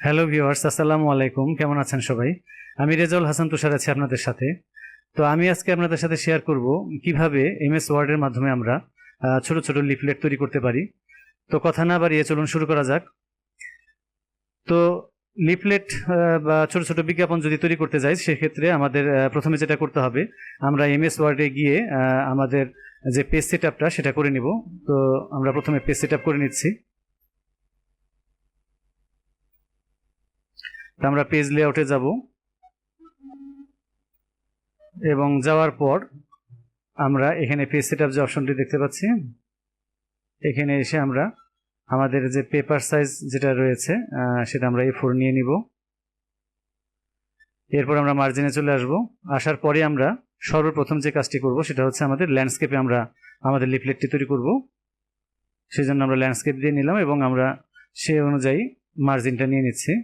Hello viewers, আসসালামু আলাইকুম। কেমন আছেন সবাই? আমি রেজাউল হাসান তুষার আছি আপনাদের সাথে। তো আমি আজকে আপনাদের সাথে শেয়ার করব কিভাবে এমএস ওয়ার্ডের মাধ্যমে আমরা ছোট ছোট লিফলেট তৈরি করতে পারি। তো কথা না বাড়িয়ে চলুন শুরু করা যাক। তো লিফলেট বা ছোট ছোট বিজ্ঞাপন যদি তৈরি করতে যাই, সেক্ষেত্রে আমাদের প্রথমে যেটা করতে হবে, আমরা এমএস ওয়ার্ডে গিয়ে আমাদের যে পেজ সেটআপটা সেটা করে নিব। তো আমরা প্রথমে পেজ সেটআপ করে নিচ্ছি। তো আমরা পেজ লেআউটে যাব এবং যাওয়ার পর আমরা এখানে পেজ সেটআপ যে অপশনটি দেখতে পাচ্ছি, এখানে এসে আমরা আমাদের যে পেপার সাইজ যেটা রয়েছে সেটা আমরা A4 নিয়ে নিব। এরপর আমরা মার্জিনে চলে আসব। আসার পরে আমরা সর্বপ্রথম যে কাজটি করব সেটা হচ্ছে আমাদের ল্যান্ডস্কেপে আমরা আমাদের লিফলেটটি তৈরি করব। সেজন্য আমরা ল্যান্ডস্কেপ দিয়ে নিলাম এবং আমরা সে অনুযায়ী মার্জিনটা নিয়ে নিচ্ছি।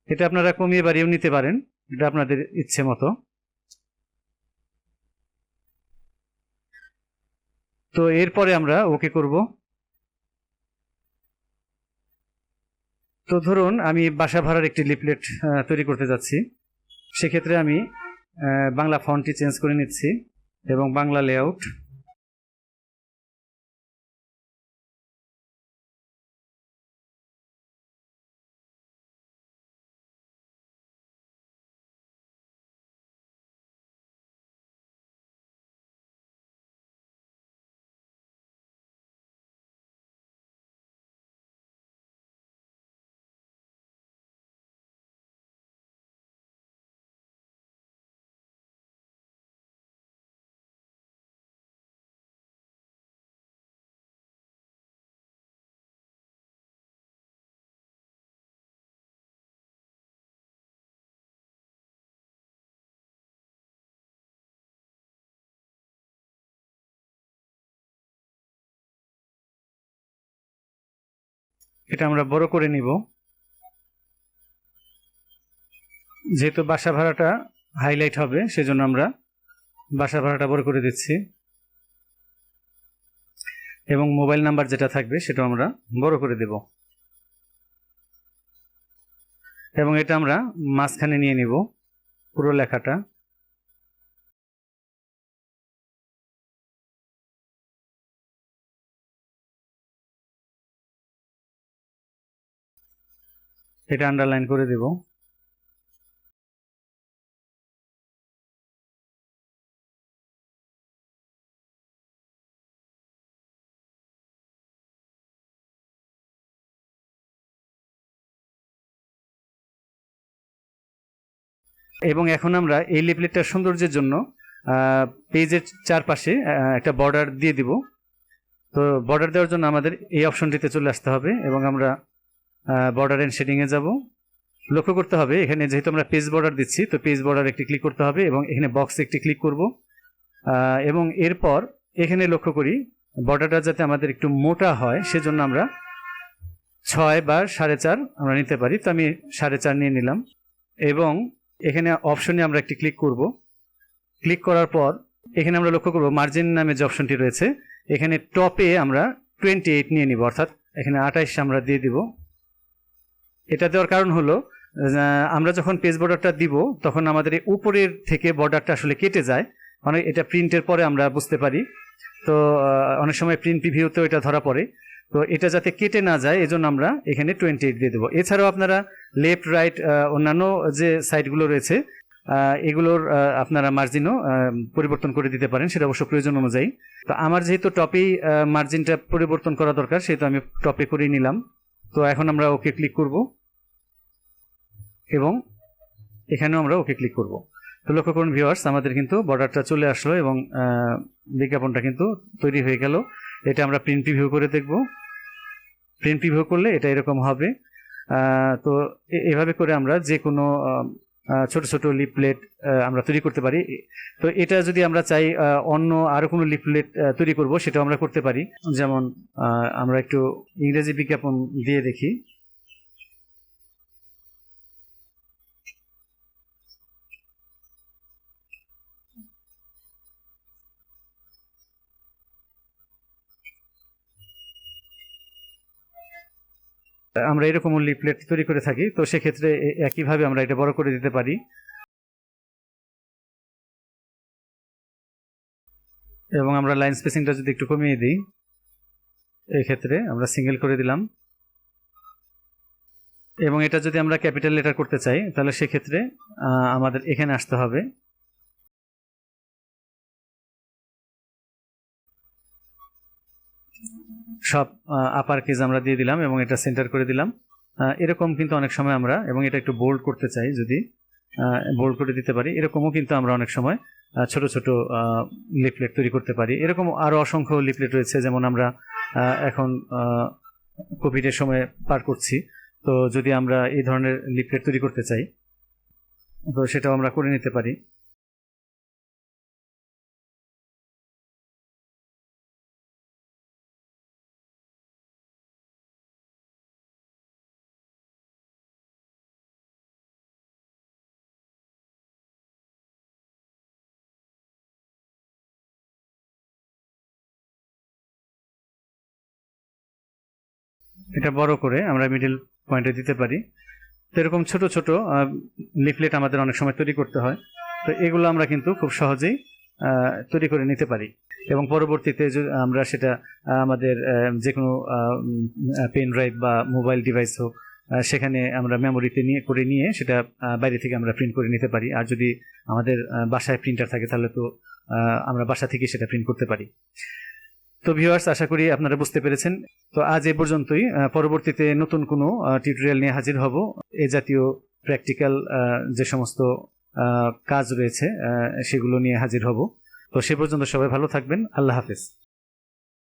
এটা আপনারা কমিয়ে বাড়িয়েও নিতে পারেন, এটা আপনাদের ইচ্ছে মতো। তো এরপরে আমরা ওকে করব। তো ধরুন আমি বাসা ভাড়ার একটি লিফলেট তৈরি করতে যাচ্ছি। সেক্ষেত্রে আমি বাংলা ফন্টটি চেঞ্জ করে নিচ্ছি এবং বাংলা লেআউট। এটা আমরা বড় করে নিব। যেহেতু বাসা ভাড়াটা হাইলাইট হবে, সেজন্য আমরা বাসা ভাড়াটা বড় করে দিচ্ছি এবং মোবাইল নাম্বার যেটা থাকবে সেটা আমরা বড় করে দেব এবং এটা আমরা মাঝখানে নিয়ে নিব পুরো লেখাটা। এটা আন্ডারলাইন করে দেব। এবং এখন আমরা এই লিফলেটটার সৌন্দর্যের জন্য পেজের চারপাশে একটা বর্ডার দিয়ে দিব। তো বর্ডার দেওয়ার জন্য আমাদের এই অপশনটিতে চলে আসতে হবে এবং আমরা বর্ডার এন্ড শেডিংয়ে যাব। লক্ষ্য করতে হবে এখানে যেহেতু আমরা পেজ বর্ডার দিচ্ছি, তো পেজ বর্ডার একটি ক্লিক করতে হবে এবং এখানে বক্সে একটি ক্লিক করব এবং এরপর এখানে লক্ষ্য করি বর্ডারটা যাতে আমাদের একটু মোটা হয়, সেজন্য আমরা 6 বা 4.5 আমরা নিতে পারি। তো আমি 4.5 নিয়ে নিলাম এবং এখানে অপশনে আমরা একটি ক্লিক করব। ক্লিক করার পর এখানে আমরা লক্ষ্য করব মার্জিন নামে যে অপশনটি রয়েছে, এখানে টপে আমরা 28 নিয়ে নিব, অর্থাৎ এখানে 28 আমরা দিয়ে দিব। এটা দেওয়ার কারণ হলো আমরা যখন পেজ বর্ডারটা দিব তখন আমাদের এই উপরের থেকে বর্ডারটা আসলে কেটে যায়, মানে এটা প্রিন্টের পরে আমরা বুঝতে পারি। তো অনেক সময় প্রিন্ট প্রিভিউতেও এটা ধরা পড়ে। তো এটা যাতে কেটে না যায় এজন্য আমরা এখানে 28 দিয়ে দেবো। এছাড়াও আপনারা লেফট রাইট অন্যান্য যে সাইডগুলো রয়েছে এগুলোর আপনারা মার্জিনও পরিবর্তন করে দিতে পারেন, সেটা অবশ্য প্রয়োজন অনুযায়ী। তো আমার যেহেতু টপেই মার্জিনটা পরিবর্তন করা দরকার, সেহেতু আমি টপে করেই নিলাম। তো এখন আমরা ওকে ক্লিক করব এবং এখানেও আমরা ওকে ক্লিক করব। তো লক্ষ্য করুন ভিউয়ার্স, আমাদের কিন্তু বর্ডারটা চলে আসলো এবং বিজ্ঞাপনটা কিন্তু তৈরি হয়ে গেল। এটা আমরা প্রিন্ট প্রিভিউ করে দেখব। প্রিন্ট প্রিভিউ করলে এটা এরকম হবে। তো এভাবে করে আমরা যে কোনো ছোট ছোট লিফলেট আমরা তৈরি করতে পারি। তো এটা যদি আমরা চাই অন্য আরো কোনো লিফলেট তৈরি করব, সেটাও আমরা করতে পারি। যেমন আমরা একটু ইংরেজি বিজ্ঞাপন দিয়ে দেখি। আমরা এরকম লিফলেট তৈরি করে থাকি, তো সেক্ষেত্রে একইভাবে আমরা এটা বড় করে দিতে পারি এবং আমরা লাইন স্পেসিংটা যদি একটু কমিয়ে দিই, এই ক্ষেত্রে আমরা সিঙ্গেল করে দিলাম। এবং এটা যদি আমরা ক্যাপিটাল লেটার করতে চাই তাহলে সেক্ষেত্রে আমাদের এখানে আসতে হবে, সব আপার কেস আমরা দিয়ে দিলাম এবং এটা সেন্টার করে দিলাম। এরকম কিন্তু অনেক সময় আমরা, এবং এটা একটু বোল্ড করতে চাই, যদি বোল্ড করে দিতে পারি, এরকমও কিন্তু আমরা অনেক সময় ছোট ছোট লিফলেট তৈরি করতে পারি। এরকম আরো অসংখ্য লিফলেট রয়েছে, যেমন আমরা এখন কোভিডের সময় পার করছি, তো যদি আমরা এই ধরনের লিফলেট তৈরি করতে চাই তো সেটাও আমরা করে নিতে পারি। এটা বড় করে আমরা মিডল পয়েন্টে দিতে পারি। তো এরকম ছোট ছোট লিফলেট আমাদের অনেক সময় তৈরি করতে হয়, তো এগুলো আমরা কিন্তু খুব সহজেই তৈরি করে নিতে পারি এবং পরবর্তীতে আমরা সেটা আমাদের যে কোনো পেন ড্রাইভ বা মোবাইল ডিভাইস হোক, সেখানে আমরা মেমোরিতে নিয়ে সেটা বাইরে থেকে আমরা প্রিন্ট করে নিতে পারি। আর যদি আমাদের বাসায় প্রিন্টার থাকে তাহলে তো আমরা বাসা থেকে সেটা প্রিন্ট করতে পারি। তো ভিউয়ার্স, আশা করি আপনারা বুঝতে পেরেছেন। তো আজ এ পর্যন্তই। পরবর্তীতে নতুন কোনো টিউটোরিয়াল নিয়ে হাজির হব, এ জাতীয় প্র্যাকটিক্যাল যে সমস্ত কাজ রয়েছে সেগুলো নিয়ে হাজির হব। তো সে পর্যন্ত সবাই ভালো থাকবেন। আল্লাহ হাফেজ।